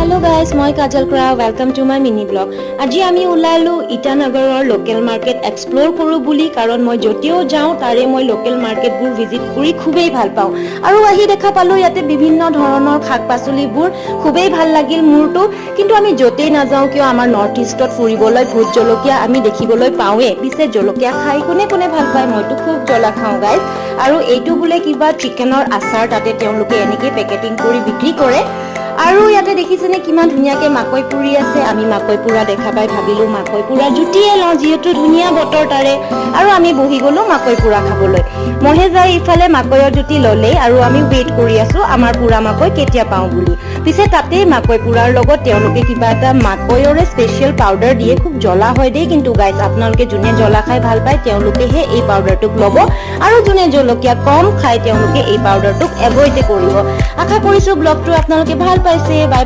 Hello guys, মই কাজল ক্ৰা welcome to my mini blog. আজি আমি ওলালো ইটানগৰৰ লোকেল মাৰ্কেট এক্সপ্লোৰ কৰো বুলি কাৰণ মই যতেও যাওঁ তাৰে মই লোকেল মাৰ্কেটবোৰ ভিজিট কৰি খুবেই ভাল পাওঁ আৰু আহি দেখা পালো ইয়াতে বিভিন্ন ধৰণৰ শাক-পাচলিবোৰ খুবেই ভাল লাগিল মোৰটো কিন্তু আমি যতেই নাযাওঁ কিয় আমাৰ নৰ্থ ইষ্টত ফুৰিবলৈ ভূত জলকীয়া আমি দেখিবলৈ পাওঁৱে পিছে জলকীয়া খাই কোনে কোনে ভাল পায় মইতো খুব জ্বলা খাওঁ গাইজ আৰু এইটো বোলে কিবা চিকেনৰ আচাৰ তাতে তেওঁলোকে এনেকৈ পেকেটিং কৰি বিক্ৰী কৰে আৰু ইয়াতে দেখিছেনে কিমান ধুনিয়াকে মাকৈ পুৰি আছে আমি মাকৈ পুৰা দেখা পাই ভাবিলো মাকৈ পুৰা জুটিয়ে লওঁ যিহেতু ধুনিয়া বতৰ তাৰে আৰু আমি বহি গলো মাকৈ পুৰা খাবলৈ মহে যাই ইফালে মাকৈৰ জুটি ললে আৰু আমি ৱেইট কৰি আছো আমাৰ পুৰা মাকৈ কেতিয়া পাওঁ বুলি পিছে তাতে মাকৈ পুৰাৰ লগত তেওঁলোকে কিবা এটা মাকৈৰে স্পেশাল পাউডাৰ দিয়ে খুব জ্বলা হয় দেই কিন্তু গাইজ আপোনালোকে যোনে জ্বলা খাই ভাল পায় তেওঁলোকেহে এই পাউডাৰটোক ল'ব আৰু যোনে জলকীয়া কম খায় তেওঁলোকে এই পাউডাৰটোক এভয়েড কৰিব আশা কৰিছো ব্লগটো আপোনালোকে ভাল পাইছে বাই